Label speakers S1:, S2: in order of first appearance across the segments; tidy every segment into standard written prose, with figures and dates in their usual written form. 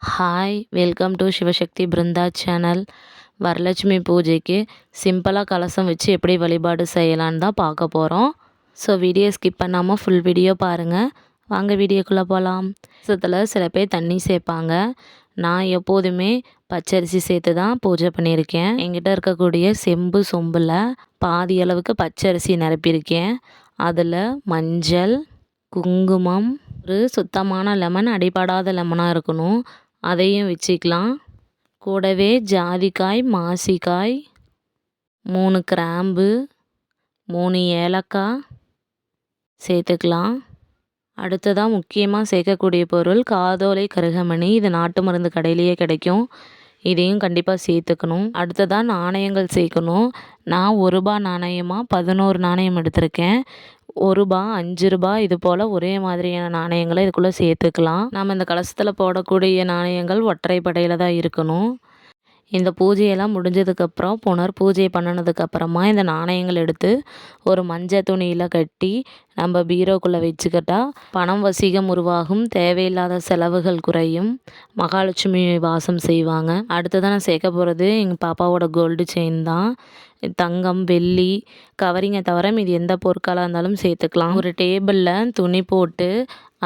S1: Hi, welcome to Sivasakthi Brinda channel. Varalakshmi பூஜைக்கு சிம்பிளாக கலசம் வச்சு எப்படி வழிபாடு செய்யலான்னு தான் பார்க்க போகிறோம். ஸோ வீடியோ ஸ்கிப் பண்ணாமல் ஃபுல் வீடியோ பாருங்கள். வாங்க வீடியோக்குள்ளே போகலாம். கலசத்தில் சில பேர் தண்ணி சேர்ப்பாங்க. நான் எப்போதுமே பச்சரிசி சேர்த்து தான் பூஜை பண்ணியிருக்கேன். என்கிட்ட இருக்கக்கூடிய சொம்பில் பாதி அளவுக்கு பச்சரிசி நிரப்பியிருக்கேன். அதில் மஞ்சள், குங்குமம், ஒரு சுத்தமான லெமன், அடிபடாத லெமனாக இருக்கணும், அதையும் வச்சுக்கலாம். கூடவே ஜாதிக்காய், மாசிக்காய், 3 கிராம்பு, 3 ஏலக்காய் சேர்த்துக்கலாம். அடுத்ததாக முக்கியமாக சேர்க்கக்கூடிய பொருள் காதோலை கருகமணி. இது நாட்டு மருந்து கடையிலேயே கிடைக்கும். இதையும் கண்டிப்பாக சேர்த்துக்கணும். அடுத்ததாக நாணயங்கள் சேர்க்கணும். நான் 1 ரூபா நாணயமாக 11 நாணயம் எடுத்திருக்கேன். 1 ரூபா, 5 ரூபா, இது போல் ஒரே மாதிரியான நாணயங்களை இதுக்குள்ளே சேர்த்துக்கலாம். நம்ம இந்த கலசத்தில் போடக்கூடிய நாணயங்கள் ஒற்றைப்படையில் தான் இருக்கணும். இந்த பூஜையெல்லாம் முடிஞ்சதுக்கப்புறம் புனர் பூஜை பண்ணினதுக்கப்புறமா இந்த நாணயங்கள் எடுத்து ஒரு மஞ்சள் துணியில் கட்டி நம்ம பீரோக்குள்ளே வச்சுக்கிட்டா பணம் வசீகம் உருவாகும், தேவையில்லாத செலவுகள் குறையும், மகாலட்சுமி வாசம் செய்வாங்க. அடுத்ததான் நான் சேர்க்க போகிறது எங்கள் பாப்பாவோட கோல்டு செயின் தான். தங்கம், வெள்ளி, கவரிங்கை தவிர மீது எந்த பொருட்களாக இருந்தாலும் சேர்த்துக்கலாம். ஒரு டேபிளில் துணி போட்டு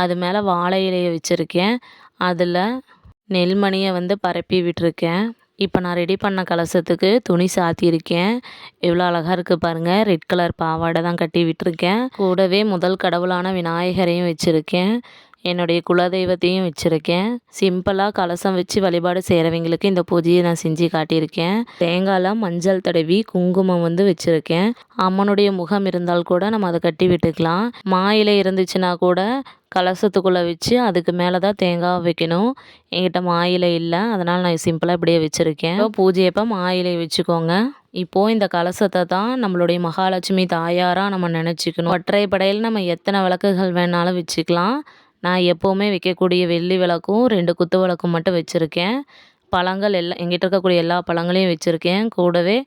S1: அது மேலே வாழை இலையை வச்சுருக்கேன். அதில் நெல்மணியை பரப்பி விட்டுருக்கேன். இப்போ நான் ரெடி பண்ண கலசத்துக்கு துணி சாத்தியிருக்கேன். எவ்வளோ அழகாக இருக்குது பாருங்கள். ரெட் கலர் பாவாடை தான் கட்டி விட்டுருக்கேன். கூடவே முதல் கடவுளான விநாயகரையும் வச்சுருக்கேன். என்னுடைய குலதெய்வத்தையும் வச்சுருக்கேன். சிம்பிளாக கலசம் வச்சு வழிபாடு செய்கிறவங்களுக்கு இந்த பூஜையை நான் செஞ்சு காட்டியிருக்கேன். தேங்காயில் மஞ்சள் தடவி குங்குமம் வச்சுருக்கேன். அம்மனுடைய முகம் இருந்தால் கூட நம்ம அதை கட்டி விட்டுக்கலாம். மாயிலை இருந்துச்சுன்னா கூட கலசத்துக்குள்ளே வச்சு அதுக்கு மேலே தான் தேங்காய் வைக்கணும். என்கிட்ட மாயிலை இல்லை, அதனால் நான் சிம்பிளாக இப்படியே வச்சுருக்கேன். பூஜையப்போ மாயிலை வச்சுக்கோங்க. இப்போது இந்த கலசத்தை தான் நம்மளுடைய மகாலட்சுமி தாயாராக நம்ம நினச்சிக்கணும். ஒற்றைப்படையில் நம்ம எத்தனை விளக்குகள் வேணாலும் வச்சுக்கலாம். நான் எப்போவுமே வைக்கக்கூடிய வெள்ளி விளக்கும் 2 குத்து விளக்கும் மட்டும் வச்சுருக்கேன். பழங்கள் எல்லாம் எங்கிட்ட இருக்கக்கூடிய எல்லா பழங்களையும் வச்சுருக்கேன். கூடவே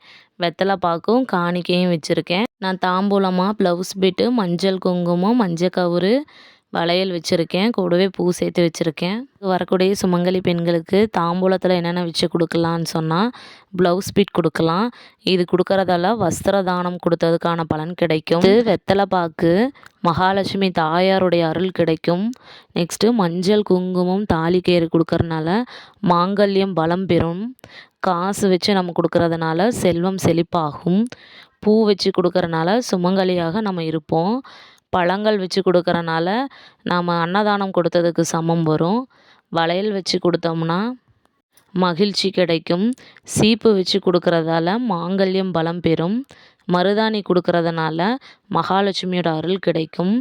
S1: வெத்தலை பாக்கும் காணிக்கையும் வச்சுருக்கேன். நான் தாம்பூலமாக ப்ளவுஸ் பிட்டு, மஞ்சள் குங்குமம், மஞ்சள் கவுரு, வளையல் வச்சுருக்கேன். கூடவே பூ சேர்த்து வச்சுருக்கேன். வரக்கூடிய சுமங்கலி பெண்களுக்கு தாம்பூலத்தில் என்னென்ன வச்சு கொடுக்கலான்னு சொன்னால் ப்ளவுஸ் பிட் கொடுக்கலாம். இது கொடுக்கறதால வஸ்திர தானம் கொடுத்ததுக்கான பலன் கிடைக்கும். வெத்தலை பாக்கு, மகாலட்சுமி தாயாருடைய அருள் கிடைக்கும். நெக்ஸ்ட்டு மஞ்சள் குங்குமம் தாலி கயிறு கொடுக்கறனால மாங்கல்யம் பலம் பெறும். காசு வச்சு நம்ம கொடுக்கறதுனால செல்வம் செழிப்பாகும். பூ வச்சு கொடுக்கறனால சுமங்கலியாக நம்ம இருப்போம். பழங்கள் வச்சு கொடுக்கறனால நாம் அன்னதானம் கொடுத்ததுக்கு சமம் வரும். வளையல் வச்சு கொடுத்தோம்னா மகிழ்ச்சி கிடைக்கும். சீப்பு வச்சு கொடுக்கறதால மாங்கல்யம் பலம் பெறும். மருதாணி கொடுக்கறதுனால மகாலட்சுமியோட அருள் கிடைக்கும்.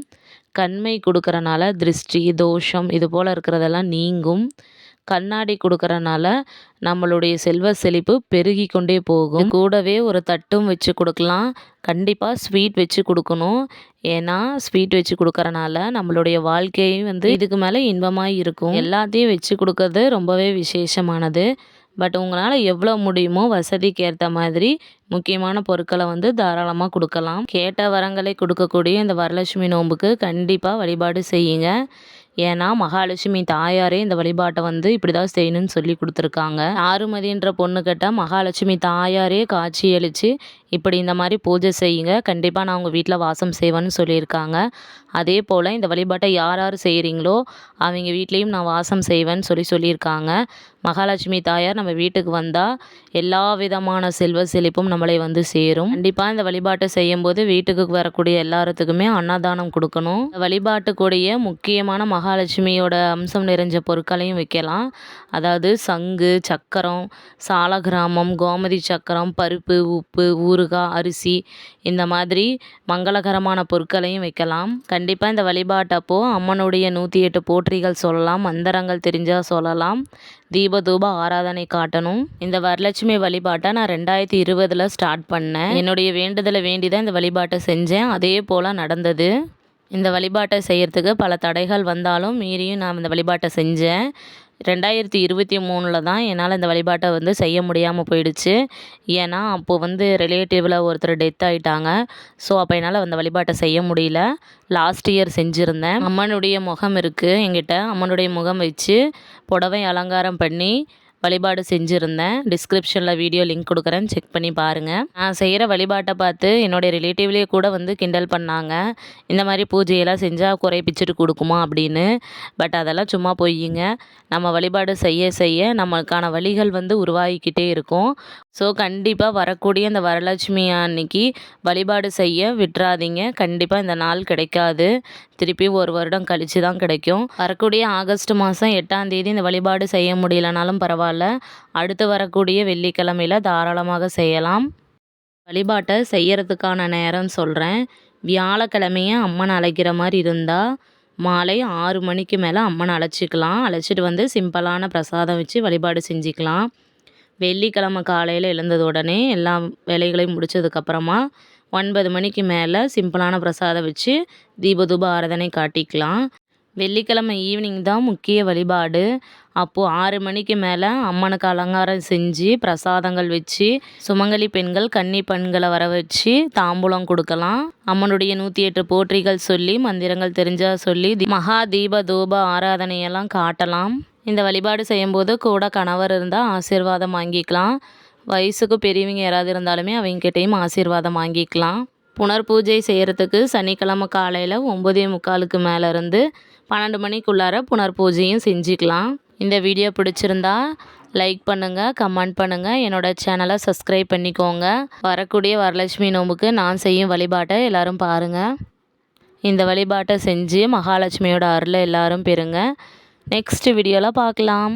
S1: கண்மை கொடுக்கறனால திருஷ்டி, தோஷம் இது போல் இருக்கிறதெல்லாம் நீங்கும். கண்ணாடி கொடுக்கறனால நம்மளுடைய செல்வ செழிப்பு பெருகி கொண்டே போகும். கூடவே ஒரு தட்டும் வச்சு கொடுக்கலாம். கண்டிப்பாக ஸ்வீட் வச்சு கொடுக்கணும். ஏன்னா ஸ்வீட் வச்சு கொடுக்கறனால நம்மளுடைய வாழ்க்கையும் இதுக்கு மேலே இன்பமாக இருக்கும். எல்லாத்தையும் வச்சு கொடுக்கறது ரொம்பவே விசேஷமானது. பட் உங்களால் எவ்வளோ முடியுமோ வசதிக்கு ஏற்ற மாதிரி முக்கியமான பொருட்களை தாராளமாக கொடுக்கலாம். கேட்ட வரங்களை கொடுக்கக்கூடிய இந்த வரலட்சுமி நோன்புக்கு கண்டிப்பாக வழிபாடு செய்யுங்க. ஏன்னா மகாலட்சுமி தாயாரே இந்த வழிபாட்டை இப்படி தான் செய்யணும்னு சொல்லி கொடுத்துருக்காங்க. ஆறுமதின்ற பொண்ணு கிட்ட மகாலட்சுமி தாயாரே காட்சி அளித்து இப்படி இந்த மாதிரி பூஜை செய்யுங்க, கண்டிப்பாக நான் உங்கள் வீட்டில் வாசம் செய்வேன்னு சொல்லியிருக்காங்க. அதே போல் இந்த வழிபாட்டை யார் யார் செய்கிறீங்களோ அவங்க வீட்லேயும் நான் வாசம் செய்வேன்னு சொல்லியிருக்காங்க. மகாலட்சுமி தாயார் நம்ம வீட்டுக்கு வந்தால் எல்லா விதமான செல்வ செழிப்பும் நம்மளை வந்து சேரும். கண்டிப்பாக இந்த வழிபாட்டை செய்யும்போது வீட்டுக்கு வரக்கூடிய எல்லாத்துக்குமே அன்னதானம் கொடுக்கணும். வழிபாட்டுக்குடைய முக்கியமான மகாலட்சுமியோட அம்சம் நிறைஞ்ச பொருட்களையும் வைக்கலாம். அதாவது சங்கு, சக்கரம், சாலக்கிராமம், கோமதி சக்கரம், பருப்பு, உப்பு, ஊறுகாய், அரிசி இந்த மாதிரி மங்களகரமான பொருட்களையும் வைக்கலாம். கண்டிப்பாக இந்த வழிபாட்டப்போ அம்மனுடைய 108 போற்றிகள் சொல்லலாம், மந்திரங்கள் தெரிஞ்சால் சொல்லலாம், தூப ஆராதனை காட்டணும். இந்த வரலட்சுமி வழிபாட்டை நான் 2020 ஸ்டார்ட் பண்ணேன். என்னுடைய வேண்டுதலை வேண்டி தான் இந்த வழிபாட்டை செஞ்சேன். அதே போல் நடந்தது. இந்த வழிபாட்டை செய்கிறதுக்கு பல தடைகள் வந்தாலும் மீறியும் நான் இந்த வழிபாட்டை செஞ்சேன். 2023 தான் என்னால் இந்த வழிபாட்டை வந்து செய்ய முடியாமல் போயிடுச்சு. ஏன்னா அப்போது வந்து ரிலேட்டிவில் ஒருத்தர் டெத் ஆகிட்டாங்க. ஸோ அப்போ என்னால் அந்த வழிபாட்டை செய்ய முடியல. லாஸ்ட் இயர் செஞ்சுருந்தேன். அம்மனுடைய முகம் இருக்குது என்கிட்ட. அம்மனுடைய முகம் வச்சு புடவை அலங்காரம் பண்ணி வழிபாடு செஞ்சுருந்தேன். டிஸ்கிரிப்ஷனில் வீடியோ லிங்க் கொடுக்குறேன், செக் பண்ணி பாருங்கள். நான் செய்கிற வழிபாட்டை பார்த்து என்னுடைய ரிலேட்டிவ்லேயே கூட வந்து கிண்டல் பண்ணாங்க. இந்த மாதிரி பூஜையெல்லாம் செஞ்சால் குறை பிச்சுட்டு கொடுக்குமா அப்படின்னு. பட் அதெல்லாம் சும்மா பொய்யுங்க. நம்ம வழிபாடு செய்ய செய்ய நம்மளுக்கான வழிகள் வந்து உருவாகிக்கிட்டே இருக்கும். ஸோ கண்டிப்பாக வரக்கூடிய இந்த வரலட்சுமி அன்னைக்கு வழிபாடு செய்ய விட்டுறாதீங்க. கண்டிப்பாக இந்த நாள் கிடைக்காது. திருப்பி ஒரு வருடம் கழித்து தான் கிடைக்கும். வரக்கூடிய ஆகஸ்ட் மாதம் 8ஆம் தேதி இந்த வழிபாடு செய்ய முடியலனாலும் பரவாயில்ல, அடுத்து வரக்கூடிய வெள்ளிக்கிழமையில் தாராளமாக செய்யலாம். வழிபாட்டை செய்யறதுக்கான நேரம் சொல்கிறேன். வியாழக்கிழமையை அம்மன் அழைக்கிற மாதிரி இருந்தால் மாலை 6 மணிக்கு மேலே அம்மன் அழைச்சிக்கலாம். அழைச்சிட்டு வந்து சிம்பிளான பிரசாதம் வச்சு வழிபாடு செஞ்சுக்கலாம். வெள்ளிக்கிழமை காலையில் எழுந்தது உடனே எல்லா வேலைகளையும் முடித்ததுக்கப்புறமா 9 மணிக்கு மேலே சிம்பிளான பிரசாதம் வச்சு தூப ஆராதனை காட்டிக்கலாம். வெள்ளிக்கிழமை ஈவினிங் தான் முக்கிய வழிபாடு. அப்போது 6 மணிக்கு மேலே அம்மனுக்கு அலங்காரம் செஞ்சு பிரசாதங்கள் வச்சு சுமங்கலி பெண்கள் கன்னி பெண்களை வர வச்சு தாம்பூலம் கொடுக்கலாம். அம்மனுடைய 108 போற்றிகள் சொல்லி மந்திரங்கள் தெரிஞ்சால் சொல்லி மகா தூப ஆராதனையெல்லாம் காட்டலாம். இந்த வழிபாடு செய்யும்போது கூட கணவர் இருந்தால் ஆசீர்வாதம் வாங்கிக்கலாம். வயசுக்கு பெரியவங்க யாராவது இருந்தாலுமே அவங்ககிட்டையும் ஆசீர்வாதம் வாங்கிக்கலாம். புனர் பூஜை செய்கிறதுக்கு சனிக்கிழமை காலையில் 9:45 மேலே இருந்து 12 மணிக்குள்ளார புனர் பூஜையும் செஞ்சுக்கலாம். இந்த வீடியோ பிடிச்சிருந்தா லைக் பண்ணுங்கள், கமெண்ட் பண்ணுங்கள், என்னோடய சேனலை சப்ஸ்கிரைப் பண்ணிக்கோங்க. வரக்கூடிய வரலட்சுமி நோம்புக்கு நான் செய்யும் வழிபாட்டை எல்லோரும் பாருங்கள். இந்த வழிபாட்டை செஞ்சு மகாலட்சுமியோட அருளை எல்லோரும் பெறுங்க. நெக்ஸ்ட் வீடியோவில் பார்க்கலாம்.